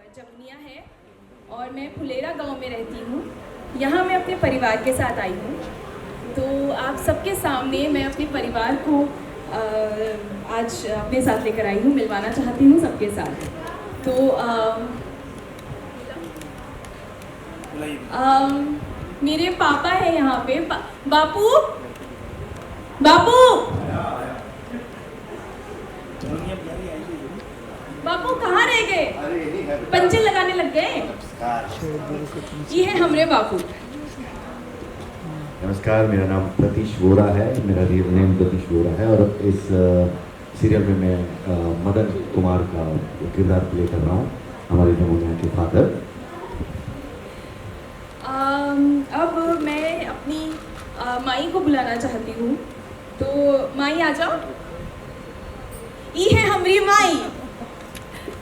जमुनिया है और मैं फुलेरा गांव में रहती हूँ। यहाँ मैं अपने परिवार के साथ आई हूँ। तो आप सबके सामने मैं अपने परिवार को आज अपने साथ लेकर आई हूँ, मिलवाना चाहती हूँ सबके साथ। तो मेरे पापा है यहाँ पे। बापू बापू बापू कहाँ रह गए? पंचे लगाने लग गए। ये है हमारे बापू। नमस्कार, मेरा नाम प्रतीश वोरा है। मेरा रियल नेम प्रतीश वोरा है और इस सीरियल में मैं मदन कुमार का किरदार प्ले कर रहा हूँ, हमारे जमुनिया के फादर। अब मैं अपनी माई को बुलाना चाहती हूँ। तो माई आ जाओ। ये है हमारी माई।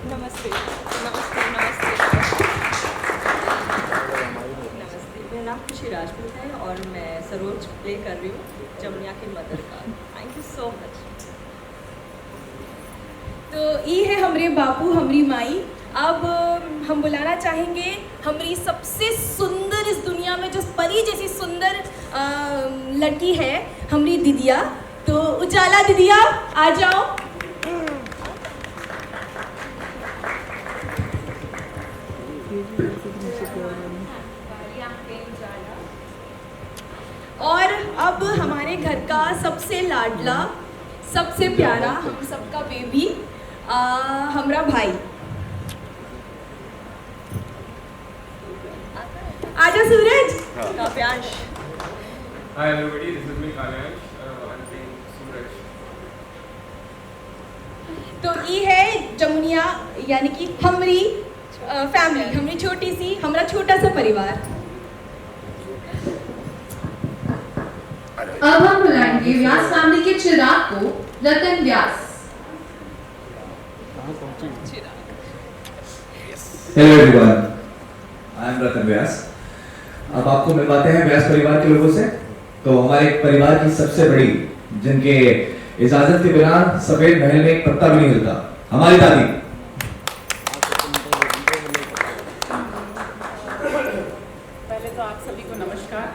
नमस्ते नमस्ते नमस्ते नमस्ते। मेरा नाम खुशी राजपूत है और मैं सरोज प्ले कर रही हूँ जमुनिया की मदर का। Thank you so much. तो ये है हमारे बापू, हमारी माई। अब हम बुलाना चाहेंगे हमारी सबसे सुंदर, इस दुनिया में जो परी जैसी सुंदर लड़की है, हमारी दीदिया। तो उजाला दीदिया आ जाओ। और अब हमारे घर का सबसे लाडला, सबसे प्यारा, हम सबका बेबी, हमारा भाई। आजा सूरज। काव्यांश। Hi everybody, this is me Kalyansh. I'm playing Suraj. तो ये है जमुनिया, यानी कि हमारी फैमिली, हमारी छोटी सी, हमारा छोटा सा परिवार। अब हम बुलाएंगे व्यास फैमिली के चिराग को, रतन व्यास। हेलो एवरीवन, आई एम रतन व्यास। अब आपको मिलवाते हैं व्यास परिवार के लोगों से। तो हमारे परिवार की सबसे बड़ी, जिनके इजाजत के बिना सफेद महल में एक पत्ता भी नहीं हिलता, हमारी दादी। पहले तो आप सभी को नमस्कार।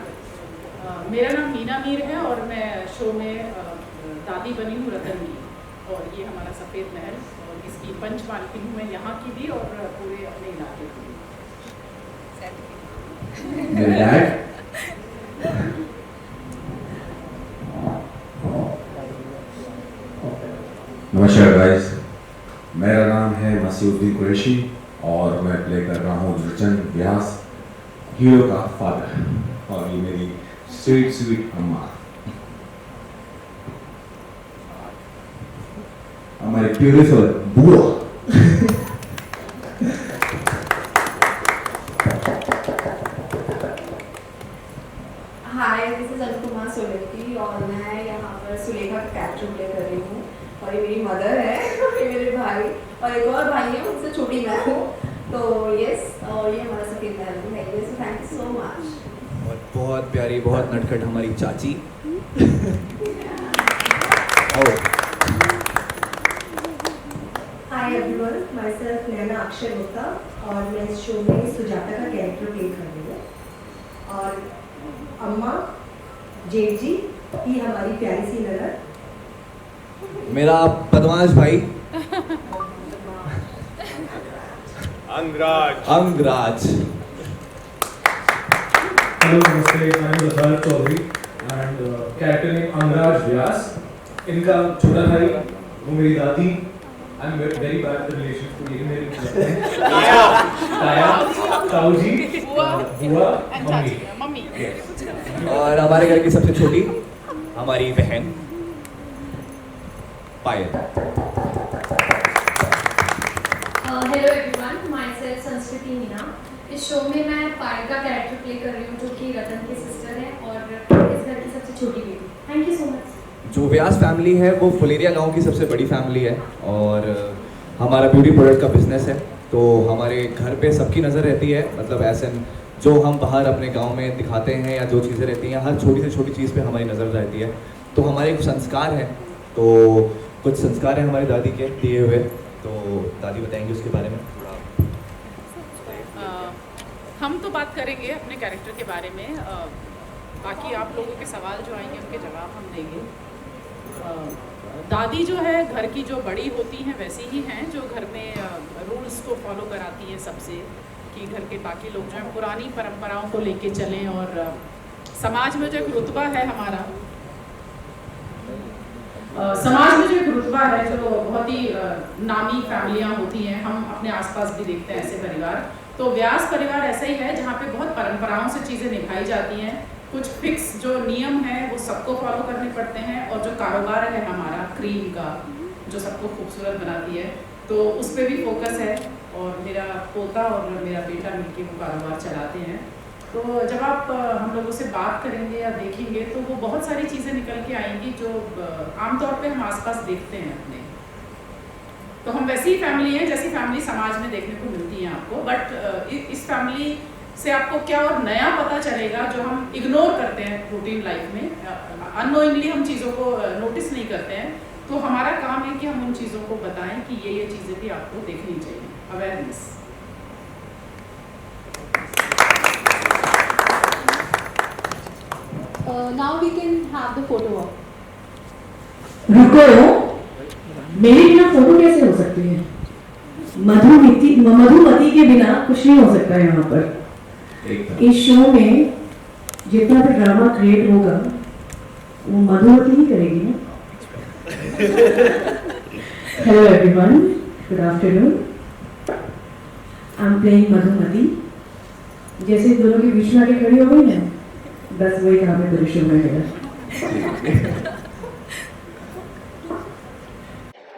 मेरा नाम मीना मीर है और मैं शो में दादी बनी हूँ रतन की। और ये हमारा सफ़ेद महल और इसकी पंच मालकिन हूँ मैं, यहाँ की भी और पूरे अपने इलाके की भी। मेरे डैड, नमस्कार गाइस, मेरा नाम है मसीउद्दीन कुरैशी और मैं प्ले कर रहा हूँ रुचन व्यास, हीरो का फादर। और ये मेरी स्वीट स्वीट अम्मा, हमारी ब्यूटीफुल बुआ। हाय, दिस इज अनुपमा सोलंकी और मैं यहाँ पर सुलेखा का कैरेक्टर प्ले कर रही हूँ। और ये मेरी मदर है, ये मेरे भाई और एक और भाई है, उनसे छोटी मैं हूँ। तो यस, और ये हमारा सफेद महल भी है। So thank you so much. और बहुत प्यारी, बहुत नटखट हमारी चाची। हाय एवरीवन, माय सेल्फ नैना अक्षय गुप्ता और मैं इस शो में सुजाता का कैरेक्टर प्ले कर रही हूँ। और अम्मा जेठ जी, ये हमारी प्यारी सी ननद। मेरा बदमाश भाई Angraj. Angraj. Hello, namaste. My name is Bharat Chaudhary and character name Angraj Vyas. इनका छोटा भाई, वो मेरी दादी। I'm very bad at the relationship को, लेकिन मेरी ताया, ताऊ जी, बुआ, मम्मी। और हमारे घर की सबसे छोटी हमारी बहन पायल। हेलो एवरीवन, माय सेल्फ संस्कृति मीना। इस शो में मैं पायल का कैरेक्टर प्ले कर रही हूँ, जो कि रतन की सिस्टर है और इस घर की सबसे छोटी बेटी। Thank you so much. जो व्यास फैमिली है वो फुलेरिया गांव की सबसे बड़ी फैमिली है और हमारा ब्यूटी प्रोडक्ट का बिजनेस है। तो हमारे घर पे सबकी नज़र रहती है, मतलब ऐसे जो हम बाहर अपने गांव में दिखाते हैं या जो चीज़ें रहती हैं, हर छोटी से छोटी चीज़ पे हमारी नज़र रहती है। तो हमारे कुछ संस्कार हैं, तो कुछ संस्कार हैं हमारी दादी के दिए हुए। तो दादी बताएंगे उसके बारे में थोड़ा। हम तो बात करेंगे अपने कैरेक्टर के बारे में, बाकी आप लोगों के सवाल जो आएंगे उनके जवाब हम देंगे। दादी जो है घर की जो बड़ी होती हैं वैसी ही हैं जो घर में रूल्स को फॉलो कराती हैं सबसे, कि घर के बाकी लोग जो हैं पुरानी परंपराओं को लेके चलें। और समाज में जो एक रुतबा है हमारा, समाज में जो एक रुतबा है, जो बहुत ही नामी फैमिलियाँ होती हैं, हम अपने आसपास भी देखते हैं ऐसे परिवार। तो व्यास परिवार ऐसा ही है जहाँ पे बहुत परंपराओं से चीज़ें निभाई जाती हैं, कुछ फिक्स जो नियम हैं वो सबको फॉलो करने पड़ते हैं, और जो कारोबार है हमारा क्रीम का जो सबको खूबसूरत बनाती है, तो उस पर भी फोकस है। और मेरा पोता और मेरा बेटा मिलके वो कारोबार चलाते हैं। तो जब आप हम लोगों से बात करेंगे या देखेंगे तो वो बहुत सारी चीज़ें निकल के आएंगी जो आमतौर पे हम आसपास देखते हैं अपने। तो हम वैसी ही फैमिली हैं जैसी फैमिली समाज में देखने को मिलती है आपको, बट इस फैमिली से आपको क्या और नया पता चलेगा जो हम इग्नोर करते हैं रूटीन लाइफ में, अननोइंगली हम चीज़ों को नोटिस नहीं करते हैं। तो हमारा काम है कि हम उन चीज़ों को बताएं कि ये चीज़ें भी आपको देखनी चाहिए, awareness. Now we can have the photo op. रुको, मेरे बिना फोटो कैसे हो सकती है? मधुमती के बिना कुछ नहीं हो सकता है यहाँ पर। इस शो में जितना भी ड्रामा क्रिएट होगा वो मधुमती ही करेगी ना। Hello everyone, good afternoon. I am playing Madhumati. जैसे दोनों के बीच में आके खड़ी हो गई ना, बस वही काम है पूरे शो में मेरा।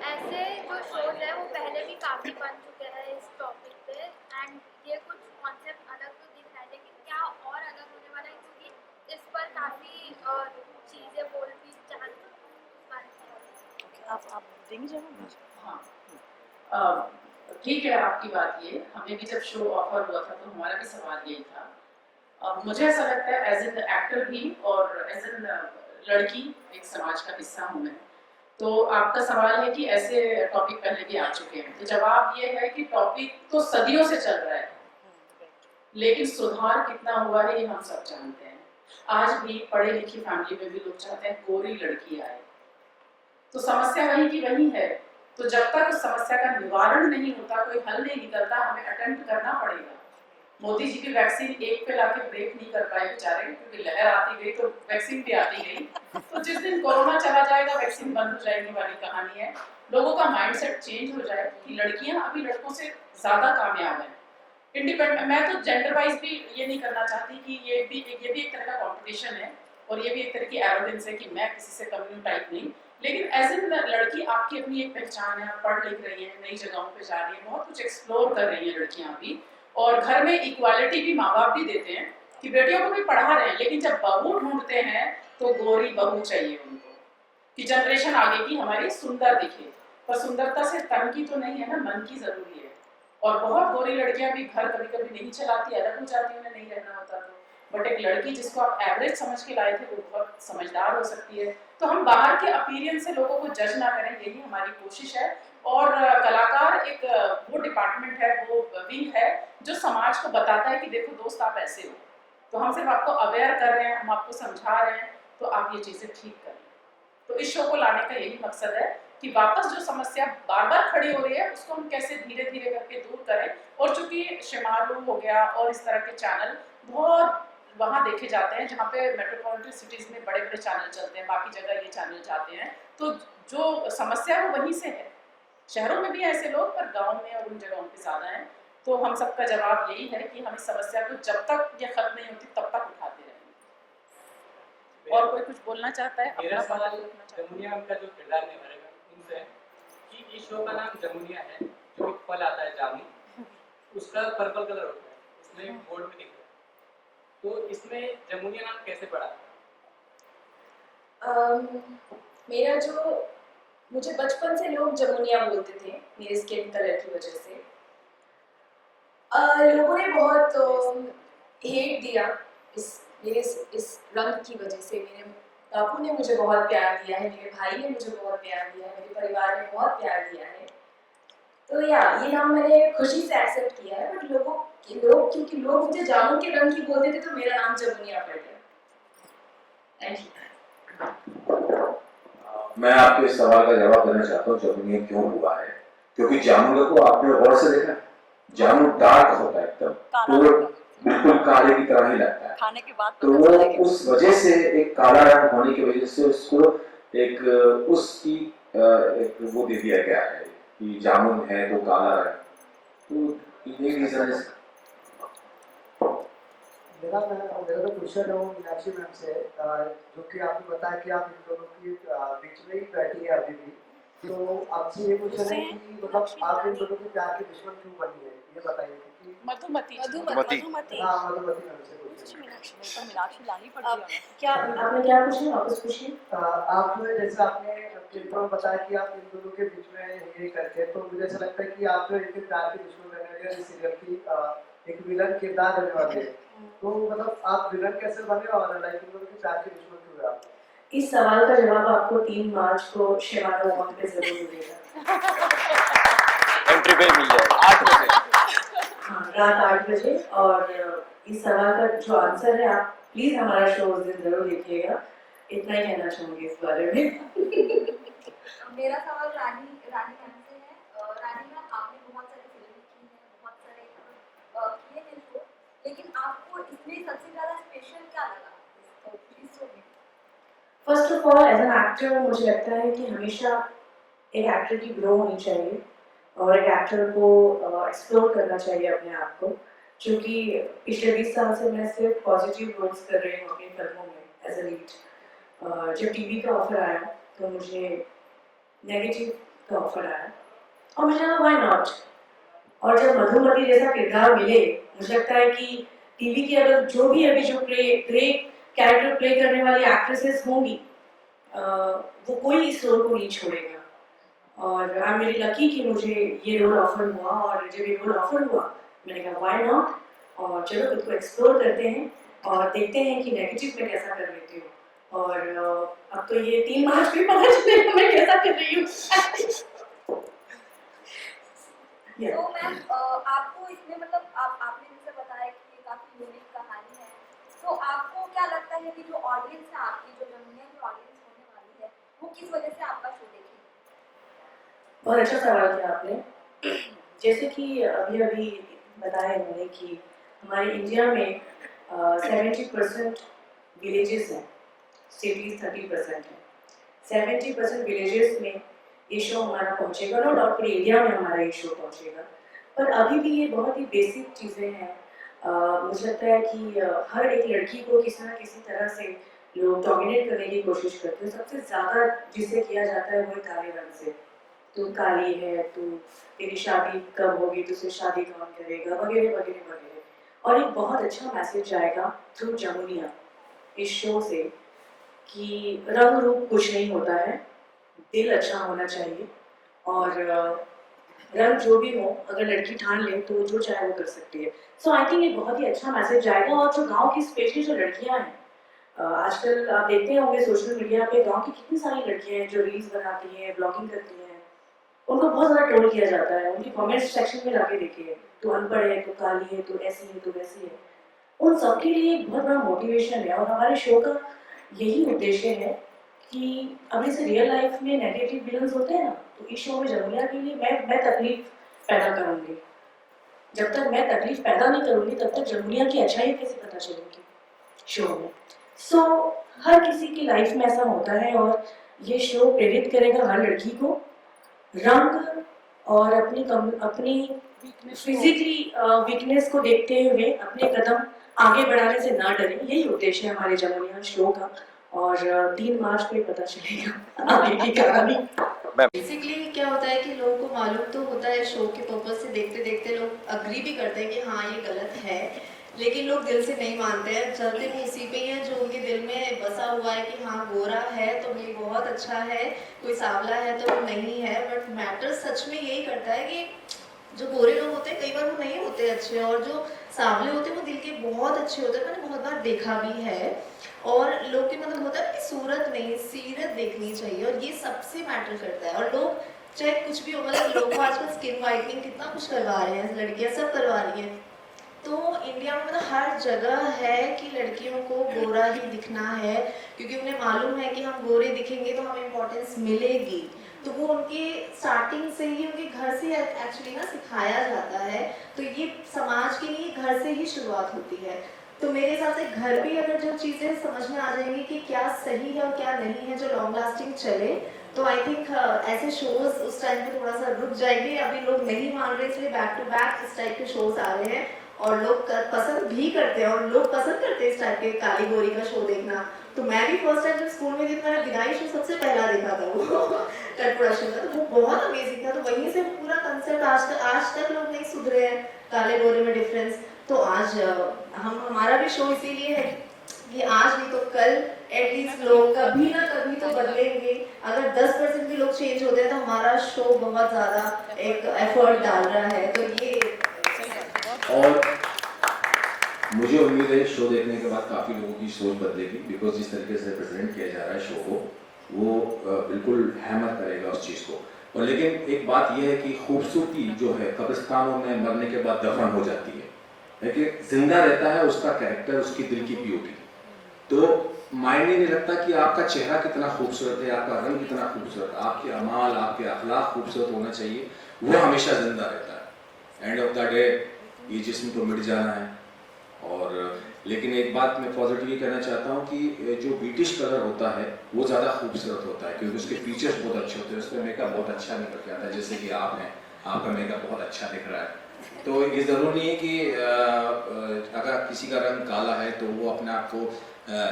ऐसे जो शोज है वो पहले भी काफ़ी बन चुके हैं इस टॉपिक पे, एंड ये कुछ कॉन्सेप्ट अलग तो दिख रहा है, लेकिन क्या और अलग होने वाला है, क्योंकि इस पर काफ़ी चीज़ें बोल भी चाहती आप देंगे जरूर। हाँ, ठीक है आपकी बात। ये हमें भी जब शो ऑफर हुआ था तो हमारा भी सवाल यही था। मुझे ऐसा लगता है एज एन एक्टर भी और एज एन लड़की एक समाज का हिस्सा हूँ मैं। तो आपका सवाल है कि ऐसे टॉपिक पहले भी आ चुके हैं, तो जवाब ये है कि टॉपिक तो सदियों से चल रहा है, लेकिन सुधार कितना हुआ है ये हम सब जानते हैं। आज भी पढ़े लिखी फैमिली में भी लोग चाहते हैं गोरी लड़की आए, तो समस्या वही की वही है। तो जब तक उस समस्या का निवारण नहीं होता, कोई हल नहीं निकलता, हमें अटेम्प्ट करना पड़ेगा। मोदी जी की वैक्सीन एक पे लाके ब्रेक नहीं कर पाए बेचारे, क्योंकि लहर आती गई तो वैक्सीन भी आती गई। तो जिस दिन कोरोना चला जाएगा वैक्सीन बंद हो जाएगी वाली कहानी है। लोगों का माइंडसेट चेंज हो जाए कि लड़कियां अभी लड़कों से ज्यादा कामयाब हैं, इंडिपेंडेंट। मैं तो जेंडर वाइज भी ये नहीं करना चाहती कि ये भी एक तरह का कॉम्पिटिशन है, और ये भी एक तरह की एरोगेंस है कि मैं किसी से कम्युनिटी टाइप नहीं। लेकिन एज एन लड़की आपकी अपनी एक पहचान है, आप पढ़ लिख रही हैं, नई जगहों पे जा रही हैं, बहुत कुछ एक्सप्लोर कर रही हैं लड़कियां भी। और घर में इक्वालिटी भी माँ बाप भी देते हैं कि बेटियों को भी पढ़ा रहे हैं, लेकिन जब बहू ढूंढते हैं तो गोरी बहू चाहिए उनको, कि जनरेशन आगे की हमारी सुंदर दिखे। पर सुंदरता से तन की तो नहीं है ना, मन की जरूरी है। और बहुत गोरी लड़कियां भी घर कभी कभी नहीं चलाती, अलग हो जाती, उन्हें नहीं रहना होता तो। बट एक लड़की जिसको आप एवरेज समझ के लाए थे वो बहुत समझदार हो सकती है। तो हम बाहर के अपीयरेंस से लोगों को जज ना करें, यही हमारी कोशिश है। और कलाकार एक वो डिपार्टमेंट है, वो विंग है जो समाज को बताता है कि देखो दोस्त आप ऐसे हो। तो हम सिर्फ आपको अवेयर कर रहे हैं, हम आपको समझा रहे हैं, तो आप ये चीज़ें ठीक करें। तो इस शो को लाने का यही मकसद है कि वापस जो समस्या बार बार खड़ी हो रही है उसको हम कैसे धीरे धीरे करके दूर करें। और चूंकि शिमारू हो गया और इस तरह के चैनल बहुत वहाँ देखे जाते हैं जहाँ पे मेट्रोपॉलिटन सिटीज़ में बड़े बड़े चैनल चलते हैं, बाकी जगह ये चैनल जाते हैं, तो जो समस्या है वो वहीं से है। शहरों में भी ऐसे लोग, पर गाँव में और उन जगहों पे ज़्यादा हैं। तो हम सबका जवाब यही है कि हम इस समस्या को जब तक ये खत्म नहीं होती तब तक उठाते रहेंगे। और कोई कुछ बोलना चाहता है? मेरा सवाल जमुनिया का जो किरदार निभाएगा उनसे कि इस शो का नाम जमुनिया है, जो एक फल आता है जामुन, उसका पर्पल कलर होता है, इसमें बोर्ड में दिख रहा है, तो इसमें जमुनिया नाम कैसे पड़ा? मेरा जो मुझे बचपन से लोग जमुनिया बोलते थे मेरे स्किन कलर की वजह से। लोगों ने बहुत हेट दिया इस रंग की वजह से। मेरे बापू ने मुझे बहुत प्यार दिया है, मेरे भाई ने मुझे बहुत प्यार दिया है, मेरे परिवार ने बहुत प्यार दिया है। तो ये नाम मैंने खुशी से एक्सेप्ट किया है, बट क्योंकि लोग मुझे जामुन के रंग की बोलते थे तो मेरा नाम जमुनिया पड़ गया। Thank you. मैं आपके इस सवाल का जवाब देना चाहता हूँ जमुनिया क्यों हुआ है, क्योंकि जामुन को आपने गौर से देखा, जामुन डार्क होता है एकदम, तो बिल्कुल काले की तरह ही लगता है खाने के बाद तो वो उस वजह से एक काला रंग होने की वजह से उसको एक उसकी एक वो दे दिया गया है कि जामुन है तो काला रंग, तो ये रीजन है। मेरा तो क्वेश्चन है वो मीनाक्षी मैम से, जो कि आपने बताया कि आप इन दोनों की बीच में ही बैठी है अभी भी, तो आपसे ये क्वेश्चन है कि मतलब आप इन दोनों के प्यार के दुश्मन क्यों बनी है, ये बताइए। मधुमती हाँ मधुमती मैम से मीनाक्षी लानी पड़ती क्या आपने क्या पूछा, वापस पूछिए। आप जैसे आपने क्लिप में बताया कि आप इन दोनों के बीच में ये करके, तो मुझे ऐसा लगता है कि आप जो इनके प्यार के दुश्मन बनने वाले इस सीरियल की एक विलन किरदार रहने वाले हैं, तो मतलब आप विलन कैसे बने और लाइक इन दोनों के प्यार के दुश्मन क्यों हुए आप? इस सवाल का जवाब आपको 3 मार्च को शिवाना वॉक पे जरूर मिलेगा। एंट्री पे मिल जाएगा 8 बजे। हाँ, रात 8 बजे। और इस सवाल का जो आंसर है आप प्लीज हमारा शो उस दिन जरूर देखिएगा। इतना ही कहना चाहूँगी इस बारे में। मेरा सवाल रानी मैम से है। रानी मैम, आपने बहुत सारी फिल्में की हैं, बहुत सारे किए हैं शो, लेकिन आपको इसमें सबसे ज़्यादा स्पेशल क्या लगा? प्लीज शो में। First of all as an actor मुझे लगता है कि हमेशा एक एक्टर की ग्रो होनी चाहिए और एक एक्टर को एक्सप्लोर करना चाहिए अपने आप को, क्योंकि पिछले 20 साल से मैं सिर्फ पॉजिटिव रोल्स कर रही हूँ अपनी फिल्मों में एज ए लीड। जब टीवी का ऑफर आया तो मुझे नेगेटिव का ऑफर आया और मुझे लगा व्हाई नॉट, और जब मधुमती जैसा किरदार मिले, मुझे लगता है कि टीवी की अगर जो भी अभी जो ग्रेट कैरेक्टर प्ले करने वाली एक्ट्रेसेस होंगी वो कोई इस रोल को नहीं छोड़ेगा। और आई एम वेरी लकी कि मुझे ये रोल ऑफर हुआ, और जब ये रोल ऑफर हुआ मैंने कहा व्हाई नॉट, और चलो खुद को एक्सप्लोर करते हैं और देखते हैं कि नेगेटिव में कैसा कर लेती हूँ। और अब तो ये 3 मार्च भी पता चलेगा मैं कैसा कर रही हूँ। तो मैम, आपको इसमें मतलब आपने जैसे बताया कि ये काफ़ी यूनिक कहानी है, तो आपको क्या लगता है कि जो ऑडियंस है आपकी, जो जमुनिया की ऑडियंस होने वाली है, वो किस वजह से आपका शो देखेगी? बहुत अच्छा सवाल किया आपने। जैसे कि अभी बताया मैंने कि हमारे इंडिया में 70% विलेजेस हैं, सिटीज 30% हैं। 70% विलेजेस में ये शो हमारा पहुंचेगा, नो डाउट पूरे एरिया में हमारा ये शो पहुंचेगा, पर अभी भी ये बहुत ही बेसिक चीज़ें हैं। मुझे लगता है कि हर एक लड़की को किसी न किसी तरह से लोग डोमिनेट करने की कोशिश करते हैं। सबसे ज़्यादा जिससे किया जाता है वो काले रंग से, तू काली है, तू तेरी शादी कब होगी, तुझसे शादी कौन करेगा, वगैरह वगैरह वगैरह। और एक बहुत अच्छा मैसेज आएगा थ्रू जमुनिया इस शो से कि रंग रूप कुछ नहीं होता है, दिल अच्छा होना चाहिए, और रंग जो भी हो अगर लड़की ठान ले तो जो चाहे वो कर सकती है। सो आई थिंक ये बहुत ही अच्छा मैसेज आएगा। और जो गांव की स्पेशली जो लड़कियां हैं, आजकल आप देखते होंगे सोशल मीडिया पे गांव की कितनी सारी लड़कियां हैं जो रील्स बनाती हैं, ब्लॉगिंग करती हैं, उनको बहुत ज़्यादा ट्रोल किया जाता है। उनकी कमेंट सेक्शन में जाके देखिए, तू अनपढ़ है, तू काली है, तू ऐसी है, तू वैसी है। उन सबके लिए एक बहुत बड़ा मोटिवेशन है, और हमारे शो का यही उद्देश्य है कि अब जैसे रियल लाइफ में नेगेटिव विलन्स होते हैं ना, तो इस शो में जमुनिया के लिए मैं तकलीफ पैदा करूँगी। जब तक मैं तकलीफ पैदा नहीं करूँगी तब तक जमुनिया की अच्छाई कैसे पता चलेगी शो में। सो हर किसी की लाइफ में ऐसा होता है, और ये शो प्रेरित करेगा हर लड़की को रंग और अपनी फिजिकली वीकनेस को देखते हुए अपने कदम आगे बढ़ाने से ना डरें। यही उद्देश्य है हमारे जमुनिया शो का, और 3 मार्च को ही पता चलेगा आगे की कहानी। बेसिकली क्या होता है कि लोगों को मालूम तो होता है, शो के पर्पज से देखते देखते लोग अग्री भी करते हैं कि हाँ ये गलत है, लेकिन लोग दिल से नहीं मानते हैं। चलते वो उसी पे ही हैं जो उनके दिल में बसा हुआ है कि हाँ गोरा है तो ये बहुत अच्छा है, कोई सांवला है तो वो नहीं है। बट मैटर सच में यही करता है कि जो गोरे लोग होते हैं कई बार वो नहीं होते अच्छे, और जो सांवले होते हैं वो दिल के बहुत अच्छे होते हैं। मैंने बहुत बार देखा भी है। और लोग के मतलब होता है कि सूरत नहीं सीरत देखनी चाहिए, और ये सबसे मैटर करता है। और लोग चाहे कुछ भी हो, मतलब लोग आजकल स्किन वाइटनिंग कितना कुछ करवा रहे हैं, लड़कियां सब करवा रही हैं। तो इंडिया में मतलब हर जगह है कि लड़कियों को गोरा ही दिखना है, क्योंकि उन्हें मालूम है कि हम गोरे दिखेंगे तो हमें इम्पोर्टेंस मिलेगी। तो वो उनके स्टार्टिंग से ही उनके घर से एक्चुअली ना सिखाया जाता है। तो ये समाज के लिए घर से ही शुरुआत होती है। तो मेरे हिसाब से घर भी अगर जो चीज़ें समझ में आ जाएंगी कि क्या सही है और क्या नहीं है जो लॉन्ग लास्टिंग चले, तो आई थिंक ऐसे शोज उस टाइम पे थोड़ा सा रुक जाएंगे। अभी लोग नहीं मान रहे, इसलिए बैक टू बैक इस टाइप के शोज आ रहे हैं और लोग पसंद भी करते हैं, और लोग पसंद करते हैं इस टाइप के काली गोरी का शो देखना। तो मैं भी फर्स्ट टाइम जब स्कूल में थी तो मैंने विदाई शो सबसे पहला देखा था वो कट प्रोडक्शन का, तो वो बहुत अमेजिंग था। तो वहीं से पूरा कंसेप्ट आज तक लोग नहीं सुधरे हैं काले गोरे में डिफरेंस। तो आज हमारा भी शो इसीलिए है कि आज नहीं तो कल एटलीस्ट लोग कभी ना कभी तो बदलेंगे। अगर 10% भी लोग चेंज होते हैं तो हमारा शो बहुत ज़्यादा एक एफर्ट डाल रहा है। तो ये और मुझे उम्मीद है शो देखने के बाद काफ़ी लोगों की सोच बदलेगी, बिकॉज जिस तरीके से प्रेजेंट किया जा रहा है शो को वो बिल्कुल हैमर करेगा उस चीज़ को। और लेकिन एक बात यह है कि खूबसूरती जो है कब्रिस्तानों में मरने के बाद दफन हो जाती है, लेकिन जिंदा रहता है उसका कैरेक्टर, उसकी दिल की ब्यूटी। तो मायने नहीं रखता कि आपका चेहरा कितना खूबसूरत है, आपका रंग कितना खूबसूरत है, आपके अमाल आपके अखलाक खूबसूरत होना चाहिए, वो हमेशा जिंदा रहता है। एंड ऑफ द डे ये जिस्म तो मिट जाना है। और लेकिन एक बात मैं पॉजिटिवली कहना चाहता हूँ कि जो ब्रिटिश कलर होता है वो ज़्यादा खूबसूरत होता है, क्योंकि उसके फीचर्स बहुत अच्छे होते हैं, उसमें मेकअप बहुत अच्छा निकल के आता है। जैसे कि आप हैं, आपका मेकअप बहुत अच्छा दिख रहा है। तो ये ज़रूरी नहीं है कि अगर किसी का रंग काला है तो वो अपने आप को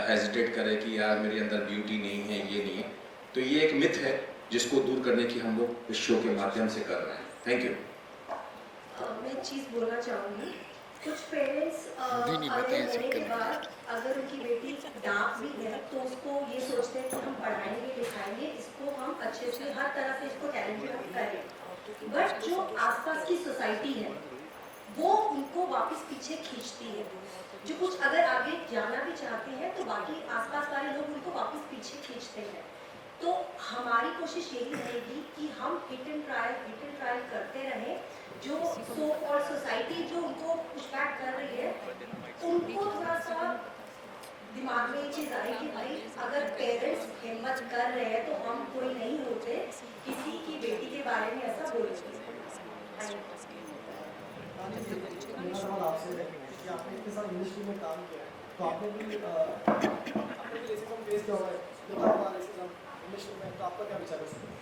हेजिटेट करे कि यार मेरे अंदर ब्यूटी नहीं है, ये नहीं है। तो ये एक मिथ है जिसको दूर करने की हम लोग इस शो के माध्यम से कर रहे हैं। Thank you. मैं एक चीज़ बोलना चाहूँगी, कुछ पेरेंट्स होने के बाद अगर उनकी बेटी डांट भी है तो उसको ये सोचते हैं कि हम पढ़ाएंगे लिखाएंगे इसको, हम अच्छे से हर तरह से इसको टैलेंटेड करें। बट जो आसपास की सोसाइटी है वो उनको वापस पीछे खींचती है। जो कुछ अगर आगे जाना भी चाहते हैं तो बाकी आसपास वाले लोग उनको वापस पीछे खींचते हैं। तो हमारी कोशिश यही रहेगी कि हम हिट एंड ट्रायल करते रहें। जो सो और सोसाइटी जो उनको पुशबैक कर रही है उनको थोड़ा सा दिमाग में ये चीज़ आए कि भाई अगर पेरेंट्स हिम्मत कर रहे हैं तो हम कोई नहीं होते किसी की बेटी के बारे में ऐसा बोलेंगे। मेरा सवाल आपसे है कि आपने इतने साल इंडस्ट्री में काम किया है, तो आपने भी रेसिज्म फेस किया होगा, जब आप रेसिज्म इंडस्ट्री में, तो आपका क्या विचार है इसमें?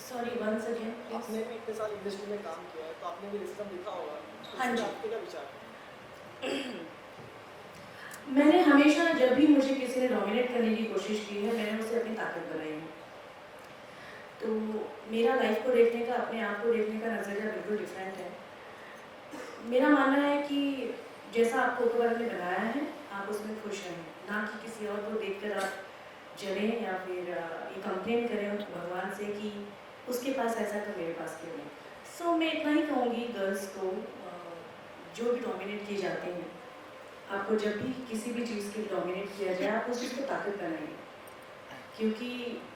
Sorry once again. आपने भी इतने साल इंडस्ट्री में काम किया है तो आपने भी रेसिज्म देखा होगा, हाँ जी। आपके क्या विचार है? मैंने हमेशा जब भी मुझे किसी ने डोमिनेट करने की कोशिश की है मैंने उसे अपनी ताकत बनाई है। तो मेरा लाइफ को देखने का, अपने आप को देखने का नज़रिया बिल्कुल डिफरेंट है। मेरा मानना है कि जैसा आपको ऊपर ने बनाया है आप उसमें खुश रहें, ना कि किसी और को देखकर आप जलें या फिर ये कंप्लेन करें भगवान से कि उसके पास ऐसा तो मेरे पास क्यों नहीं। सो मैं इतना ही कहूँगी गर्ल्स को, जो भी डोमिनेट किए जाते हैं, आपको जब भी किसी भी चीज़ के डोमिनेट किया जाए आप उस चीज़ को ताकत बनाइए, क्योंकि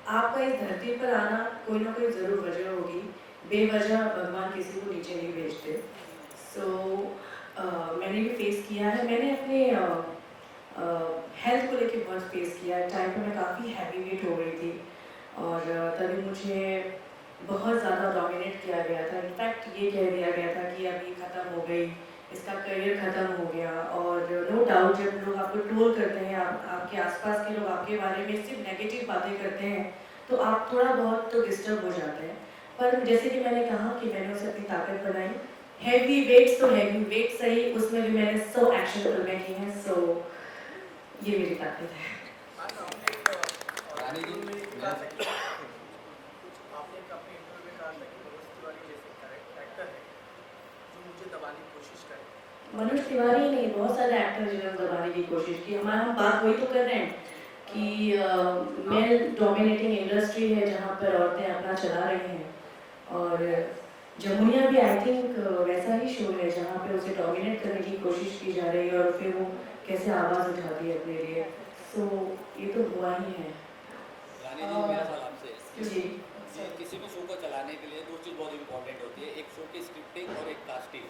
आपका इस धरती पर आना कोई ना कोई ज़रूर वजह होगी। बेवजह भगवान किसी को नीचे नहीं भेजते। सो मैंने भी फेस किया है। मैंने अपने हेल्थ को लेके बहुत फेस किया है। टाइम पर मैं काफ़ी हैवी वेट हो गई थी और तभी मुझे बहुत ज़्यादा डोमिनेट किया गया था। इनफैक्ट ये कह दिया गया था कि अब ये ख़त्म हो गई, इसका करियर ख़त्म हो गया। और नो डाउट जब लोग आपको ट्रोल करते हैं, आपके आसपास के लोग आपके बारे में सिर्फ नेगेटिव बातें करते हैं तो आप थोड़ा बहुत तो डिस्टर्ब हो जाते हैं। पर जैसे कि मैंने कहा कि मैंने उसे अपनी ताकत बनाई। हैवी वेट्स तो हैवी वेट सही, उसमें भी मैंने 100 एक्शन फिल्में की हैं। सो ये मेरी ताकत है। मनोज तिवारी नहीं, बहुत सारे एक्टर जिन्होंने दबाने की कोशिश की। हम बात वही तो कर रहे हैं कि मेल डोमिनेटिंग इंडस्ट्री है जहाँ पर औरतें अपना चला रही हैं, और जमुनिया भी आई थिंक वैसा ही शो है जहाँ पे उसे डोमिनेट करने की कोशिश की जा रही है और फिर वो कैसे आवाज़ उठाती है अपने लिए। सो ये तो हुआ ही है। रानी जी, मेरा सवाल आपसे जी। किसी भी शो को चलाने के लिए दो चीज़ बहुत इंपॉर्टेंट होती है, एक शो की स्क्रिप्टिंग और एक कास्टिंग।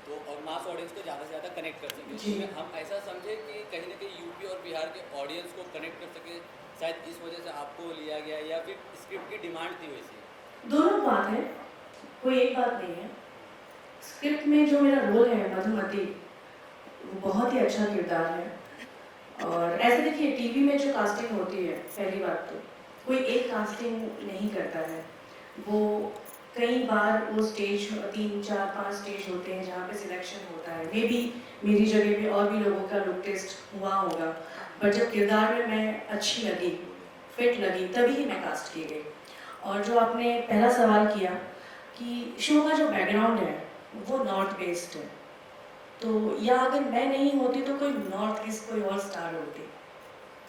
तो और मास ऑडियंस को ज़्यादा से ज़्यादा कनेक्ट कर सके। जी। उसमें हम ऐसा समझे कि कहीं ना कहीं यूपी और बिहार के ऑडियंस को कनेक्ट कर सके, शायद इस वजह से आपको लिया गया या फिर स्क्रिप्ट की डिमांड थी वैसी। दोनों बात है, कोई एक बात नहीं है। स्क्रिप्ट में जो मेरा रोल है मधुमती, वो बहुत ही अच्छा किरदार है। और ऐसे देखिए टीवी में जो कास्टिंग होती है, पहली बात तो कोई एक कास्टिंग नहीं करता है। वो कई बार वो स्टेज 3, 4, 5 स्टेज होते हैं जहाँ पे सिलेक्शन होता है। मे बी मेरी जगह पे और भी लोगों का लुक टेस्ट हुआ होगा, बट जब किरदार में मैं अच्छी लगी, फिट लगी, तभी ही मैं कास्ट की गई। और जो आपने पहला सवाल किया कि शो का जो बैकग्राउंड है वो नॉर्थ बेस्ड है, तो या अगर मैं नहीं होती तो कोई नॉर्थ ईस्ट कोई और स्टार होती।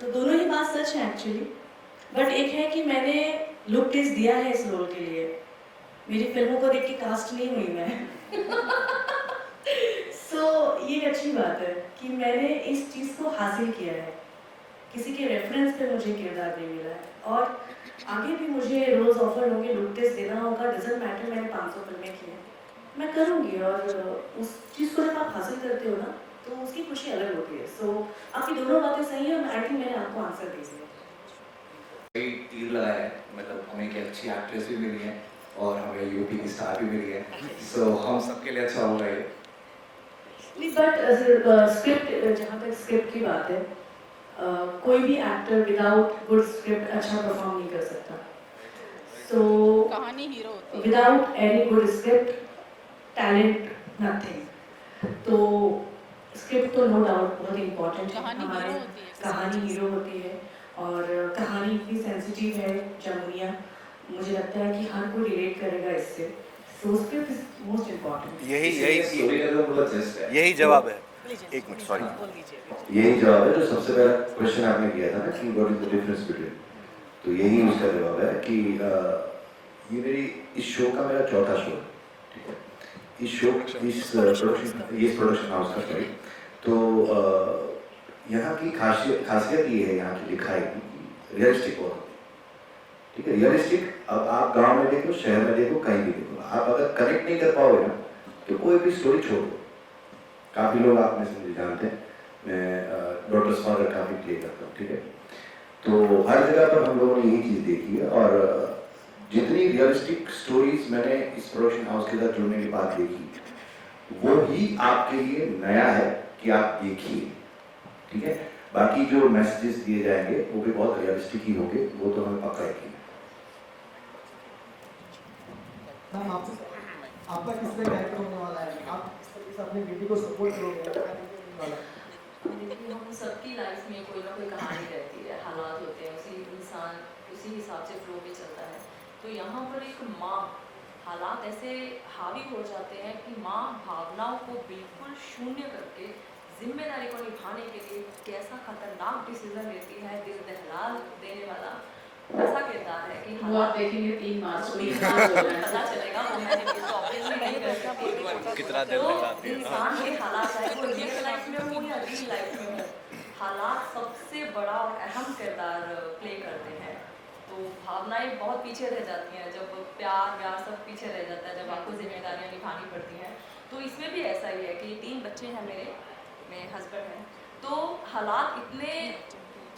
तो दोनों ही बात सच है एक्चुअली। बट एक है कि मैंने लुक टेस्ट दिया है इस रोल के लिए, मेरी फिल्मों को देख के कास्ट नहीं हुई मैं। सो ये एक अच्छी बात है कि मैंने इस चीज़ को हासिल किया है, किसी के रेफरेंस पे मुझे किरदार नहीं मिला है। और आगे भी मुझे रोज़ ऑफर होंगे, लुक टेस्ट देना होगा, डजंट मैटर। मैंने 500 फिल्में की हैं, मैं करूँगी। और उस चीज़ को जब आप हासिल करते हो ना तो उसकी खुशी अलग होती है। सो आपकी दोनों बातें सही हैं, आई थिंक मैंने आपको आंसर दे दिया। कई तीर लगाया है, मतलब हमें एक अच्छी एक्ट्रेस भी मिली है और हमें यूपी की स्टार भी मिली है, सो हम सबके लिए अच्छा होगा ये। नहीं, बट स्क्रिप्ट, जहाँ तक स्क्रिप्ट की बात है, कोई भी एक्टर विदाउट गुड स्क्रिप्ट अच्छा परफॉर्म नहीं कर सकता। सो कहानी हीरो होती है। Without any good script, talent nothing. तो स्क्रिप्ट तो नो डाउट बहुत इम्पोर्टेंट है। हमारे कहानी हीरो होती है और कहानी इतनी सेंसिटिव है जमुनिया, मुझे लगता है कि हर कोई रिलेट करेगा इससे। सो स्क्रिप्ट इज मोस्ट इम्पोर्टेंट। यही जवाब है। एक मिनट, सॉरी, यही जवाब है जो सबसे पहला क्वेश्चन आपने किया था ना कि what is the difference between, तो यही उसका जवाब है कि ये मेरी इस शो का मेरा चौथा शो है, ठीक है। इस शो इस प्रोडक्शन हाउस का, सॉरी। तो यहाँ की खासियत ये है, यहाँ की लिखाई रियलिस्टिक होती है, ठीक है। रियलिस्टिक, अब आप गांव में देखो, शहर में देखो, कहीं भी देखो, आप अगर कनेक्ट नहीं कर पाओगे ना तो कोई भी स्टोरी छोड़ दो। काफ़ी लोग आप में से मुझे जानते हैं, मैं डॉटर्स फादर काफ़ी प्ले करता हूँ, ठीक है। तो हर जगह पर हम लोगों ने यही चीज़ देखी है और जितनी रियलिस्टिक स्टोरीज मैंने इस प्रोडक्शन हाउस के साथ जुड़ने के बाद देखी, वो ही आपके लिए नया है कि आप देखिए, ठीक है। बाकी जो मैसेजेस दिए जाएंगे वो भी बहुत रियलिस्टिक ही होंगे, वो तो हमें पक्का यकीन है। मैम आपका किस तरह कैरेक्टर होने वाला है? आप किस तरीके से अपनी बेटी को सपोर्ट करोगे? देखिए, हम सबकी लाइफ में कोई ना कोई कहानी रहती है, हालात होते हैं, उसी इंसान उसी हिसाब से फ्लो में चलता है। तो यहाँ पर एक माँ, हालात ऐसे हावी हो जाते हैं कि माँ भावनाओं को बिल्कुल शून्य करके जिम्मेदारी को निभाने के लिए कैसा खतरनाक डिसीजन लेती है, दिल दहला देने वाला ऐसा किरदार है कि वो आप देखेंगे 3 मार्च को पता चलेगा। वो मैंने तो ऑब्वियसली नहीं कर सकती, कितना दिल दहलाती है। इंसान के हालात है, वो रियल लाइफ में हो या रियल लाइफ में हो, हालात सबसे बड़ा और अहम किरदार प्ले करते हैं। तो भावनाएं बहुत पीछे रह जाती हैं, जब प्यार व्यार सब पीछे रह जाता है, जब आपको जिम्मेदारियां निभानी पड़ती हैं। तो इसमें भी ऐसा ही है कि 3 बच्चे हैं मेरे हस्बैंड हैं, तो हालात इतने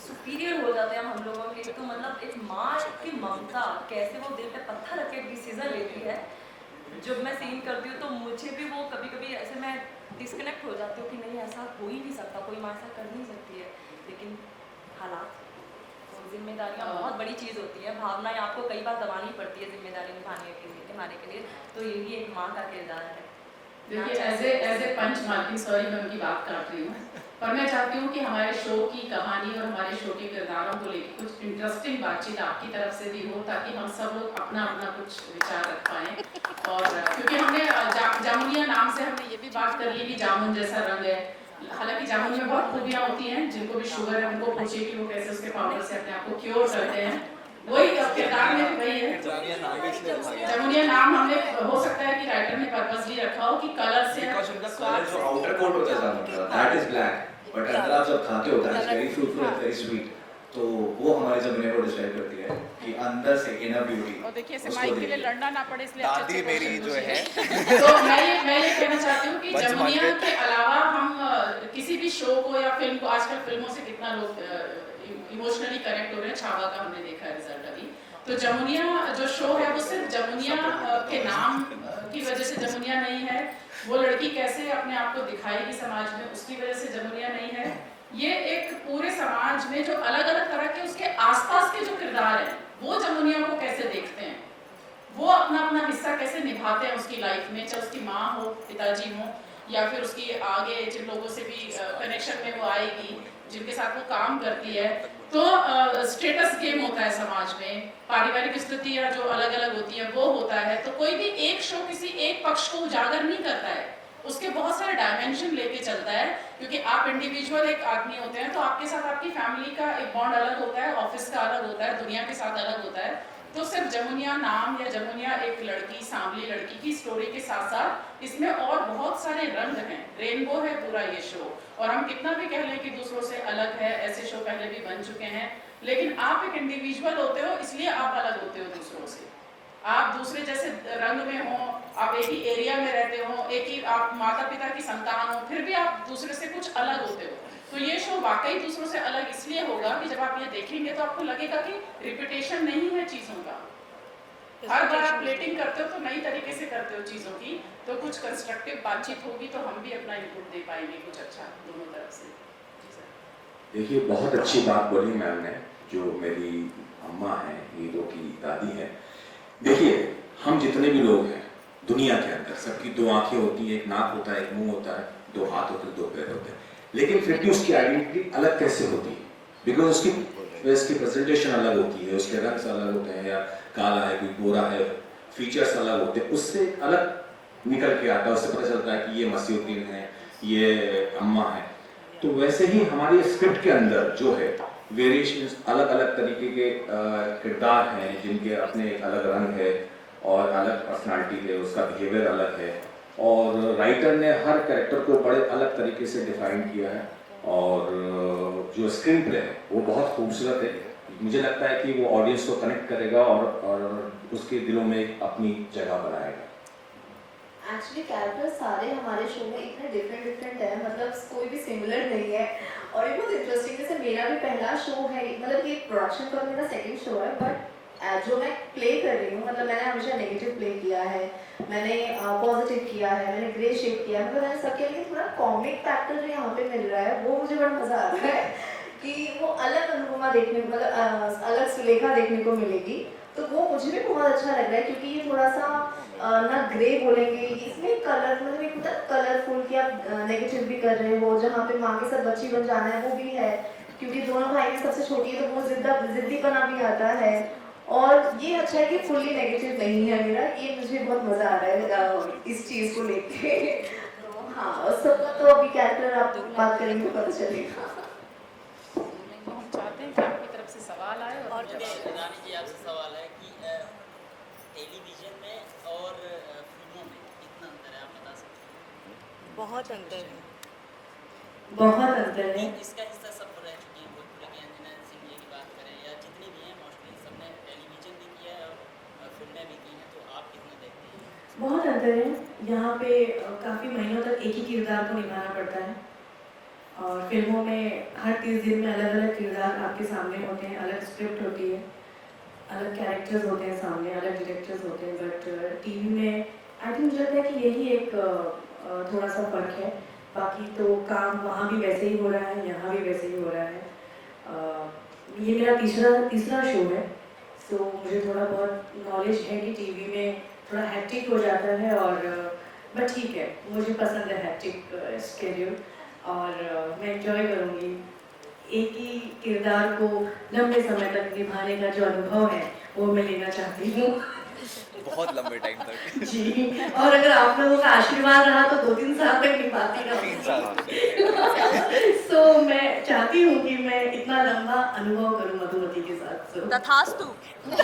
सुपीरियर हो जाते हैं हम लोगों के। तो मतलब एक माँ की ममता कैसे वो दिल पे पत्थर रख के डिसीजन लेती है। जब मैं सीन करती हूँ तो मुझे भी वो कभी कभी ऐसे मैं डिस्कनेक्ट हो जाती हूँ कि नहीं, ऐसा हो ही नहीं सकता, कोई माँ ऐसा कर नहीं सकती है। लेकिन हालात और जिम्मेदारियाँ बहुत बड़ी चीज़ होती है, भावनाएं आपको कई बार दबानी पड़ती है जिम्मेदारी निभाने के लिए। तो यही एक माँ का किरदार है। देखिए, as a punch marking, sorry मैं उनकी बात काट रही हूँ, पर मैं चाहती हूँ कि हमारे शो की कहानी और हमारे शो के किरदारों को लेकर कुछ इंटरेस्टिंग बातचीत आपकी तरफ से भी हो, ताकि हम सब लोग अपना अपना कुछ विचार रख पाएँ। और क्योंकि हमने जामुनिया नाम से हमने ये भी बात कर ली कि जामुन जैसा रंग है, हालांकि जामुन में बहुत खूबियाँ होती हैं। जिनको भी शुगर है उनको पूछिए कि वो कैसे उसके पाउडर से अपने आप को क्योर करते हैं, वही किरदार में भी वही है। जामुनिया नाम हमने, हो सकता है कि राइटर ने पर्पसली रखा हो कि कलर से जो आउटर कोट होता है जामुन का, दैट इज ब्लैक, बट अंदर आप जब खाते हो that is very fruitful and very sweet, तो वो हमारी जमुनिया को डिस्क्राइब करती है। कि अंदर से इनर ब्यूटी और देखिए इसे माइक के लिए लड़ना ना पड़े इसलिए दादी मेरी जो है तो मैं ये कहना चाहती हूँ कि जमुनिया के अलावा हम किसी भी शो को या फिल्म को, आजकल फिल्मों से कितना लोग इमोशनली कनेक्ट हो रहे हैं, छावा का हमने देखा है रिजल्ट अभी। तो जमुनिया जो शो है वो सिर्फ जमुनिया के नाम की वजह से जमुनिया नहीं है, वो लड़की कैसे अपने आप को दिखाएगी समाज में उसकी वजह से जमुनिया नहीं है। ये एक पूरे समाज में जो अलग अलग तरह के उसके आसपास के जो किरदार हैं वो जमुनिया को कैसे देखते हैं, वो अपना अपना हिस्सा कैसे निभाते हैं उसकी लाइफ में, चाहे उसकी माँ हो, पिताजी हो, या फिर उसकी आगे जिन लोगों से भी कनेक्शन में वो आएगी, जिनके साथ वो काम करती है। तो स्टेटस गेम होता है समाज में, पारिवारिक स्थितियाँ जो अलग अलग होती है वो होता है। तो कोई भी एक शो किसी एक पक्ष को उजागर नहीं करता है, उसके बहुत सारे डायमेंशन लेके चलता है, क्योंकि आप इंडिविजुअल एक आदमी होते हैं तो आपके साथ आपकी फैमिली का एक बॉन्ड अलग होता है, ऑफिस का अलग होता है, दुनिया के साथ अलग होता है। तो सिर्फ जमुनिया नाम या जमुनिया एक लड़की, सांवली लड़की की स्टोरी के साथ साथ इसमें और बहुत सारे रंग हैं, रेनबो है पूरा ये शो। और हम कितना भी कह लें कि दूसरों से अलग है, ऐसे शो पहले भी बन चुके हैं, लेकिन आप एक इंडिविजुअल होते हो इसलिए आप अलग होते हो दूसरों से। आप दूसरे जैसे रंग में हो, आप एक ही एरिया में रहते हो, एक ही आप माता पिता की संतान हो, फिर भी आप दूसरे से कुछ अलग होते हो। तो ये शो वाकई दूसरों से अलग इसलिए होगा कि जब आप ये देखेंगे तो आपको लगेगा कि रिपीटेशन नहीं है चीज़ों का। हर बार आप प्लेटिंग करते हो तो नई तरीके से करते हो चीज़ों की, तो कुछ कंस्ट्रक्टिव बातचीत होगी तो हम भी अपना इनपुट दे पाएंगे कुछ अच्छा दोनों तरफ से। देखिए बहुत अच्छी बात बोली मैम ने, जो मेरी अम्मा है, हीरो की दादी है। देखिए हम जितने भी लोग हैं दुनिया के अंदर, सबकी दो आंखें होती हैं, एक नाक होता है, एक मुंह होता है, दो हाथ होते हैं, दो पैर होते हैं, लेकिन फिर भी उसकी आइडेंटिटी अलग कैसे होती है? बिकॉज उसकी प्रेजेंटेशन अलग होती है, उसके रंग अलग होते हैं, या काला है, कोई गोरा है, फीचर्स अलग होते हैं, उससे अलग निकल के आता है, उससे पता चलता है कि ये मसीहुद्दीन है, ये अम्मा है। तो वैसे ही हमारी स्क्रिप्ट के अंदर जो है वेरिएशंस, अलग अलग तरीके के किरदार हैं जिनके अपने एक अलग रंग है और अलग पर्सनालिटी है, उसका बिहेवियर अलग है, और राइटर ने हर कैरेक्टर को बड़े अलग तरीके से डिफाइन किया है, और जो स्क्रीन प्ले है वो बहुत खूबसूरत है। मुझे लगता है कि वो ऑडियंस को कनेक्ट करेगा और उसके दिलों में एक अपनी जगह बनाएगा। एक्चुअली कैरेक्टर सारे हमारे शो में इतने डिफरेंट है, मतलब कोई भी सिमिलर नहीं है, और ये बहुत इंटरेस्टिंग। जैसे मेरा भी पहला शो है, मतलब ये प्रोडक्शन का मेरा सेकंड शो है, बट जो मैं प्ले कर रही हूँ, मतलब मैंने हमेशा नेगेटिव प्ले किया है, मैंने पॉजिटिव किया है, मैंने ग्रे शेप किया है, मतलब मैंने सब किया, लेकिन थोड़ा कॉमिक फैक्टर जो यहाँ पे मिल रहा है वो मुझे बड़ा मज़ा आ रहा है कि वो अलग अनुपमा देखने को, मतलब अलग सुलेखा देखने को मिलेगी। तो वो मुझे भी बहुत अच्छा लग रहा है, क्योंकि ये थोड़ा सा ना ग्रे बोलेंगे, इसमें कलर, मतलब एक होता है कलरफुल कि आप नेगेटिव भी कर रहे हो, जहाँ पे माँ के साथ बच्ची बन जाना है वो भी है, क्योंकि दोनों भाई में सबसे छोटी है तो वो जिद्दीपना भी आता है। और ये अच्छा है कि फुल्ली नेगेटिव नहीं है मेरा, ये मुझे बहुत मज़ा आ रहा है इस चीज़ को लेके। तो हाँ, सबका तो अभी कैरेक्टर आप बात करेंगे पता चलेगा। हम चाहते हैं कि आपकी तरफ से सवाल आए। और रानी जी आपसे सवाल है कि टेलीविजन में और फिल्मों में कितना अंतर है, आप बता सकते हैं? बहुत अंतर है, बहुत अंतर है। इसका हिस्सा सब रह चुके हैं, भोजपुरी के अंजना सिंह जी की बात करें या जितनी भी हैं, मोस्टली सबने टेलीविजन भी किया है और फिल्में भी की हैं, तो आप कितना देखते हैं? बहुत अंतर है। यहाँ पे काफ़ी महीनों तक एक ही किरदार को निभाना पड़ता है, और फिल्मों में हर 30 दिन में अलग अलग किरदार आपके सामने होते हैं, अलग स्क्रिप्ट होती है, अलग कैरेक्टर्स होते हैं सामने, अलग डायरेक्टर्स होते हैं। बट टीवी में आई थिंक मुझे लगता है कि यही एक थोड़ा सा फ़र्क है। बाकी तो काम वहाँ भी वैसे ही हो रहा है, यहाँ भी वैसे ही हो रहा है। ये मेरा तीसरा शो है, तो मुझे थोड़ा बहुत नॉलेज है कि टीवी में थोड़ा हैक्टिक हो जाता है, और बट ठीक है, मुझे पसंद है हैक्टिक स्केड्यूल, और मैं एंजॉय करूँगी। एक ही किरदार को लंबे समय तक निभाने का जो अनुभव है वो मैं लेना चाहती हूँ। बहुत लंबे टाइम तक जी, और अगर आप लोगों का आशीर्वाद रहा तो 2-3 साल तक निभाती रहूँगी। 3 साल तो मैं चाहती हूँ कि मैं इतना लंबा अनुभव करूँ मधुमती के साथ। तथास्तु। मेरा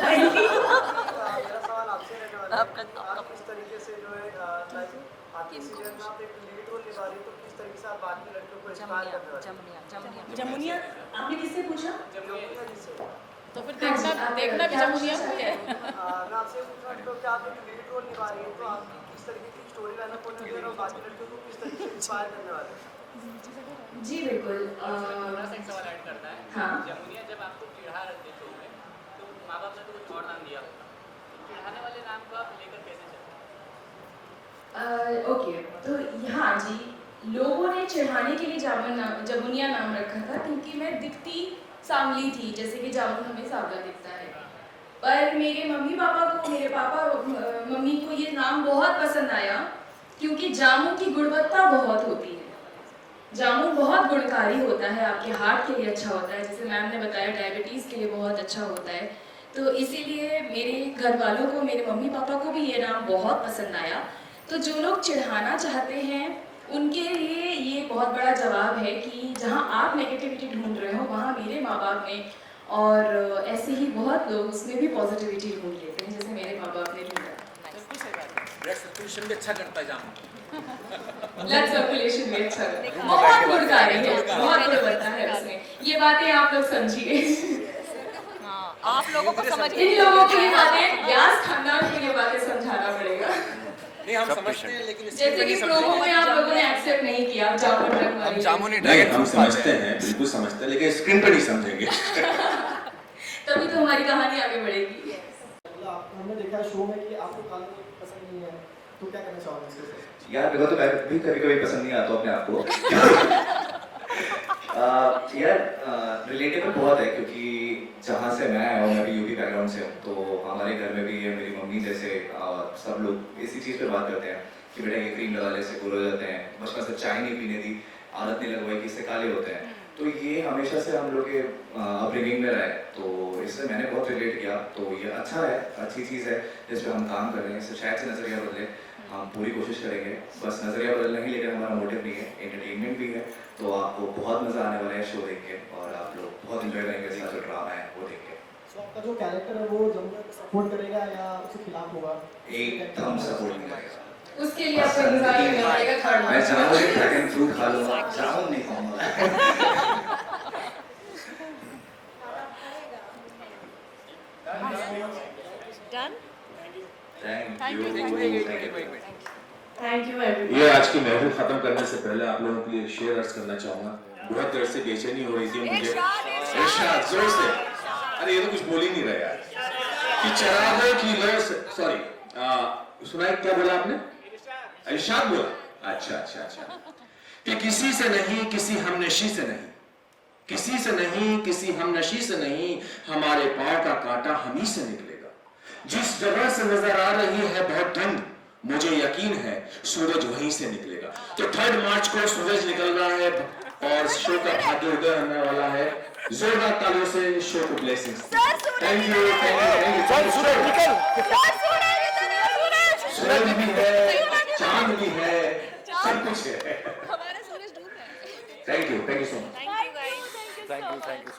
सवाल आपसे रहने वाला है, आप किस तरीके से जो है आपके सीरियल में आप एक लीड रोल निभा रही हो, तो किस तरीके से आप बाकी लड़कियों को इंस्पायर करने वाले हैं? जमुनिया आपने किससे पूछा? जमुनिया जी से। तो फिर हाँ जी, देखना आप देखना भी क्या जमुनिया पूछना को है। मैं आपसे पूछना तो क्या आप एक लीड रोल निभा रही है तो आपकी किस तरीके की स्टोरी लाइनअप होने वाली है और बाकी लड़कियों को किस तरीके से इंस्पायर करने वाले हैं? जी बिल्कुल थोड़ा सा एक सवाल ऐड करना है। हाँ। जमुनिया जब आपको चिढ़ा रहे थे शो में, तो माँ बाप ने तो कुछ और नाम दिया होगा, तो चिढ़ाने वाले नाम को आप लेकर कैसे चलते? ओके, तो हाँ जी, लोगों ने चिढ़ाने के लिए जमुनिया नाम रखा था क्योंकि मैं दिखती सांवली थी, जैसे कि जामुन हमें सांवला दिखता है। पर मेरे मम्मी पापा को, मेरे पापा मम्मी को ये नाम बहुत पसंद आया क्योंकि जामुन की गुणवत्ता बहुत होती है। जामुन बहुत गुणकारी होता है, आपके हार्ट के लिए अच्छा होता है, जैसे मैम ने बताया डायबिटीज़ के लिए बहुत अच्छा होता है। तो इसीलिए मेरे घर वालों को, मेरे मम्मी पापा को भी ये नाम बहुत पसंद आया। तो जो लोग चिढ़ाना चाहते हैं उनके लिए ये बहुत बड़ा जवाब है कि जहाँ आप नेगेटिविटी ढूंढ रहे हो वहाँ मेरे माँ बाप ने और ऐसे ही बहुत लोग उसमें भी पॉजिटिविटी ढूंढ लेते हैं, जैसे मेरे माँ बाप ने ढूंढा। ब्लड सर्कुलेशन भी अच्छा करता है जामुन। ब्लड सर्कुलेशन भी अच्छा करता है, बहुत गुणकारी है, बहुत गुणवत्ता है उसमें। ये बातें आप लोग समझिए। आप लोगों को समझ इन लोगों को ये बातें, व्यास खानदान को ये बातें समझाना पड़ेगा। नहीं हम समझते हैं लेकिन जैसे कि प्रोमो में आप लोगों ने एक्सेप्ट नहीं किया जामुन रंग वाली। जामुन ही नहीं हम समझते हैं, बिल्कुल समझते हैं, लेकिन स्क्रीन पर नहीं समझेंगे। तभी तो हमारी कहानी आगे बढ़ेगी। हमने देखा है शो में कि आपको खाना पसंद नहीं है, तो क्या करना चाहोगे इसके ऊपर? यार मेरे को तो मैं भी कभी कभी पसंद नहीं आता अपने आप को। यार रिलेटेबल बहुत है क्योंकि जहाँ से मैं आया हूँ, मैं भी यूपी बैकग्राउंड से हूँ, तो हमारे घर में भी है, मेरी मम्मी जैसे सब लोग इसी चीज़ पे बात करते हैं कि बेटा ये क्रीम लगाने से गोरे हो जाते हैं, बचपन से चाय नहीं पीने दी, आदत नहीं लगवाई कि इससे काले होते हैं। तो ये हमेशा से हम लोग के अपब्रिंगिंग में रहा है, तो इससे मैंने बहुत रिलेट किया। तो ये अच्छा है, अच्छी चीज़ है जिस पर हम काम कर रहे हैं, इससे शायद से नज़रिया बदले, हम पूरी कोशिश करेंगे। बस नज़रिया बदलना ही लेकिन हमारा मोटिव नहीं है, एंटरटेनमेंट भी है। तो आपको बहुत मज़ा आने वाला है शो देख के और आप लोग बहुत एंजॉय करेंगे इसका जो ड्रामा है वो देख के। तो आपका जो कैरेक्टर है वो जमुनिया को सपोर्ट करेगा या उसके खिलाफ होगा? एकदम सपोर्ट करेगा। उसके लिए आपको इंतजार करना पड़ेगा थर्ड मैं जामुन ड्रैगन फ्रूट खा लूँगा, जामुन नहीं खाऊंगा। डन। Thank you everyone. ये आज की महफिल खत्म करने से पहले आप लोगों के लिए एक शेर अर्ज करना चाहूंगा। बहुत देर से बेचैनी हो रही थी मुझे। इरशाद जोर से। अरे ये तो कुछ बोल ही नहीं रहा यार। कि चरागों की लौ से, सॉरी, सुनाई क्या बोला आपने? इरशाद बोला। अच्छा। कि किसी से नहीं, किसी हमनशी से नहीं, किसी से नहीं, किसी हमनशी से नहीं, हमारे पांव का कांटा हम ही से निकलेगा। जिस जगह से नजर आ रही है बहुत ठंड, मुझे यकीन है सूरज वहीं से निकलेगा। तो 3 मार्च को सूरज निकल रहा है और शो का भाग्य उदय होने वाला है। जोरदार तालियों से शो को ब्लेसिंग्स। Thank you. सूरज भी है, चांद भी है, सब कुछ है। Thank you so much. Thank you guys. Thank you so much.